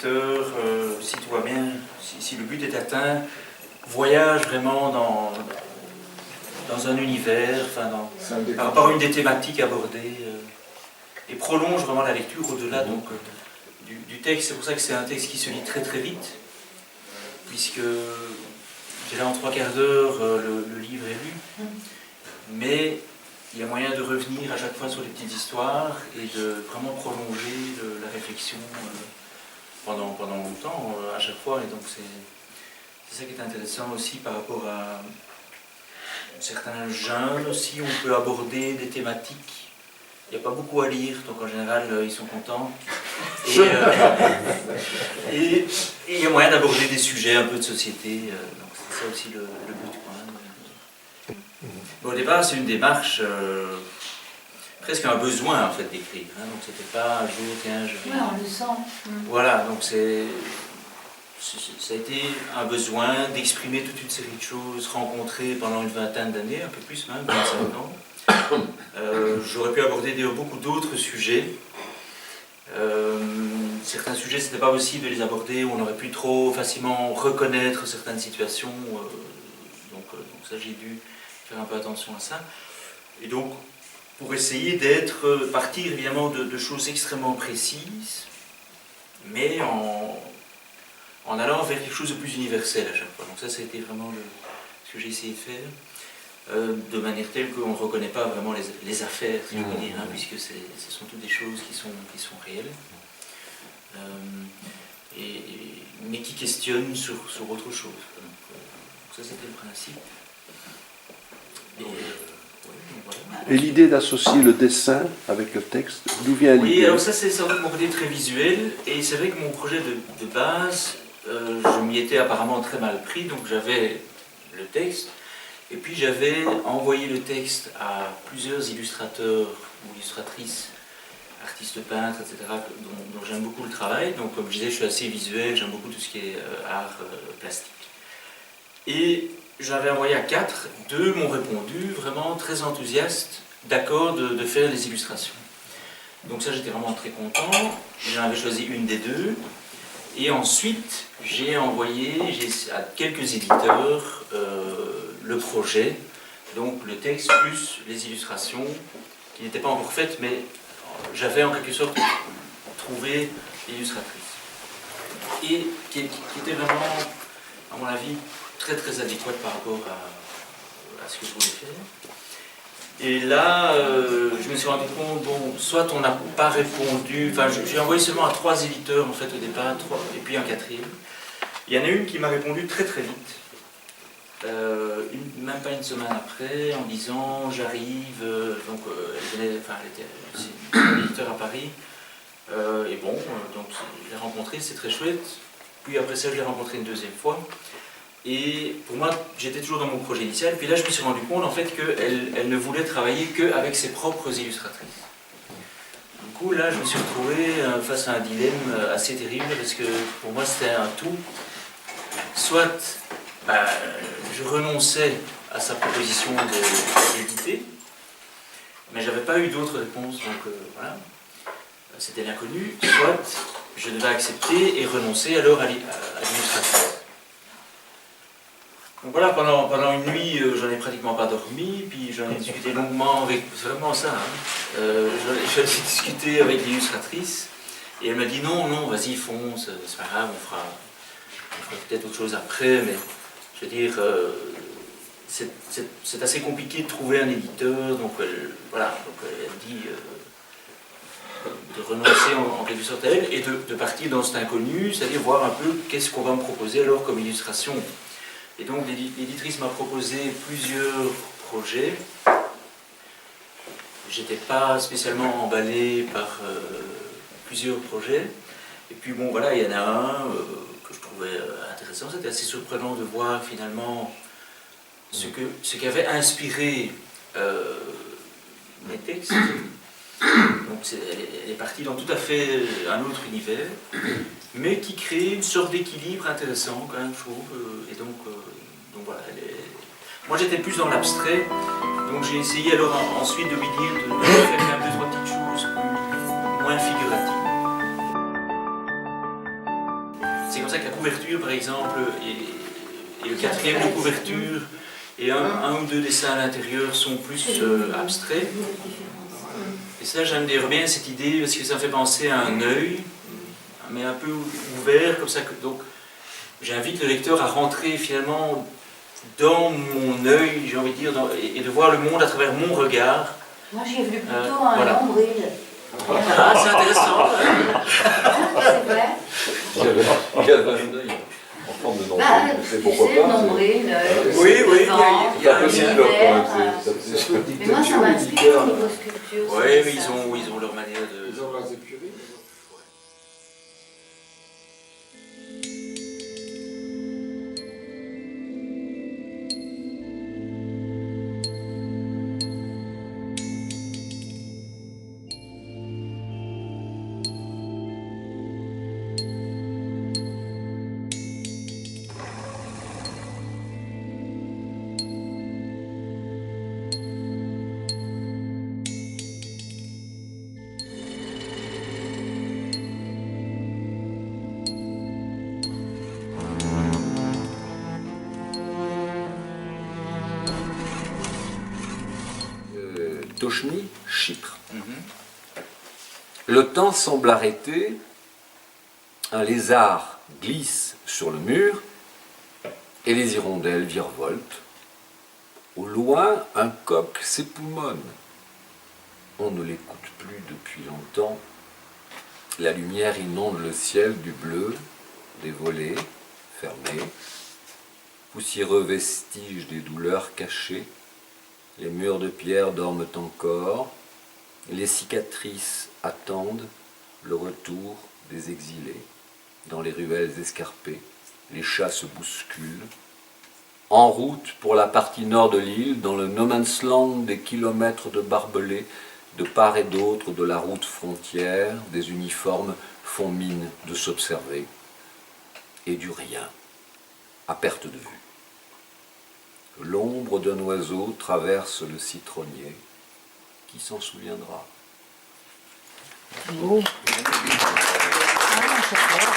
lecteur, si tout va bien, si le but est atteint, voyage vraiment dans un univers, par rapport à une des thématiques abordées, et prolonge vraiment la lecture au-delà du texte. C'est pour ça que c'est un texte qui se lit très très vite, puisque en 3/4 d'heure, le livre est lu, mais il y a moyen de revenir à chaque fois sur les petites histoires et de vraiment prolonger la réflexion pendant longtemps à chaque fois. Et donc c'est ça qui est intéressant aussi par rapport à certains jeunes aussi. On peut aborder des thématiques. Il n'y a pas beaucoup à lire, donc en général ils sont contents. Et il y a moyen d'aborder des sujets un peu de société. Donc c'est ça aussi le but. Bon, au départ, c'est une démarche, presque un besoin en fait d'écrire. Hein, donc c'était pas un jour, tiens, je vais... Ouais, on le sent. Voilà, donc ça a été un besoin d'exprimer toute une série de choses rencontrées pendant une vingtaine d'années, un peu plus même, 25 ans. J'aurais pu aborder beaucoup d'autres sujets. Certains sujets, c'était pas possible de les aborder, on aurait pu trop facilement reconnaître certaines situations. Donc ça, j'ai dû faire un peu attention à ça. Et donc, pour essayer partir évidemment de choses extrêmement précises, mais en allant vers quelque chose de plus universel à chaque fois. Donc ça a été vraiment ce que j'ai essayé de faire, de manière telle qu'on ne reconnaît pas vraiment les affaires, si je veux dire, hein, puisque ce sont toutes des choses qui sont réelles, mais qui questionnent sur autre chose. Donc ça c'était le principe. Et l'idée d'associer le dessin avec le texte, d'où vient l'idée? Oui, alors ça c'est sans doute mon côté très visuel, et c'est vrai que mon projet de base, je m'y étais apparemment très mal pris, donc j'avais le texte, et puis j'avais envoyé le texte à plusieurs illustrateurs ou illustratrices, artistes peintres, etc., dont j'aime beaucoup le travail. Donc comme je disais, je suis assez visuel, j'aime beaucoup tout ce qui est art plastique. Et j'avais envoyé à 4, 2 m'ont répondu, vraiment très enthousiastes, d'accord de faire les illustrations. Donc ça, j'étais vraiment très content. J'en avais choisi une des 2. Et ensuite, j'ai envoyé à quelques éditeurs le projet, donc le texte plus les illustrations, qui n'étaient pas encore faites, mais j'avais en quelque sorte trouvé l'illustratrice. Et qui était vraiment, à mon avis, très très adéquate par rapport à ce que je voulais faire. Et là, je me suis rendu compte, bon, soit on n'a pas répondu, enfin j'ai envoyé seulement à 3 éditeurs en fait au départ, 3, et puis un 4e. Il y en a une qui m'a répondu très très vite, même pas une semaine après, en disant j'arrive, donc elle était un éditeur à Paris, et bon, donc je l'ai rencontré, c'est très chouette. Puis après ça, je l'ai rencontré une 2e fois. Et pour moi, j'étais toujours dans mon projet initial. Puis là, je me suis rendu compte en fait qu'elle ne voulait travailler qu'avec ses propres illustratrices. Du coup, là, je me suis retrouvé face à un dilemme assez terrible parce que pour moi, c'était un tout. Soit je renonçais à sa proposition d'éditer, mais j'avais pas eu d'autres réponses, donc voilà, c'était l'inconnu. Soit je devais accepter et renoncer alors à l'illustratrice. Donc voilà, pendant une nuit, j'en ai pratiquement pas dormi, puis j'en ai discuté longuement avec, c'est vraiment ça, hein. J'en ai discuté avec l'illustratrice, et elle m'a dit non, vas-y, fonce, c'est pas grave, on fera peut-être autre chose après, mais je veux dire, c'est assez compliqué de trouver un éditeur, donc voilà, donc elle dit de renoncer en quelque sorte à elle, et de partir dans cet inconnu, c'est-à-dire voir un peu qu'est-ce qu'on va me proposer alors comme illustration. Et donc l'éditrice m'a proposé plusieurs projets. J'étais pas spécialement emballé par plusieurs projets. Et puis bon voilà, il y en a un que je trouvais intéressant. C'était assez surprenant de voir finalement ce qui avait inspiré mes textes. Donc elle est partie dans tout à fait un autre univers, mais qui crée une sorte d'équilibre intéressant quand même, je trouve. Et donc voilà, moi j'étais plus dans l'abstrait, donc j'ai essayé alors ensuite de lui dire de faire quand même 2-3 petites choses moins figuratives. couverture, par exemple, et le quatrième de couverture, et un ou deux dessins à l'intérieur sont plus abstraits. Et ça, j'aime bien cette idée, parce que ça me fait penser à un œil, mais un peu ouvert, comme ça. Donc, j'invite le lecteur à rentrer finalement dans mon œil, j'ai envie de dire, et de voir le monde à travers mon regard. Moi, j'ai vu plutôt un nombril. Ah, c'est intéressant. C'est vrai. Il y avait un œil en forme de nombril. C'est pourquoi pas. Nombril, Oui, il y a pas possible. Mais moi, ça m'inspire au niveau sculpture. Oui, mais ils ont leur manière de... Ils ont leurs écuries. Tochny, Chypre. Le temps semble arrêté, un lézard glisse sur le mur et les hirondelles virevoltent. Au loin, un coq s'époumonne. On ne l'écoute plus depuis longtemps. La lumière inonde le ciel du bleu, des volets fermés, poussiéreux vestiges des douleurs cachées. Les murs de pierre dorment encore, les cicatrices attendent le retour des exilés. Dans les ruelles escarpées, les chats se bousculent. En route pour la partie nord de l'île, dans le no man's land des kilomètres de barbelés, de part et d'autre de la route frontière, des uniformes font mine de s'observer. Et du rien, à perte de vue. L'ombre d'un oiseau traverse le citronnier. Qui s'en souviendra? Ah, c'est clair.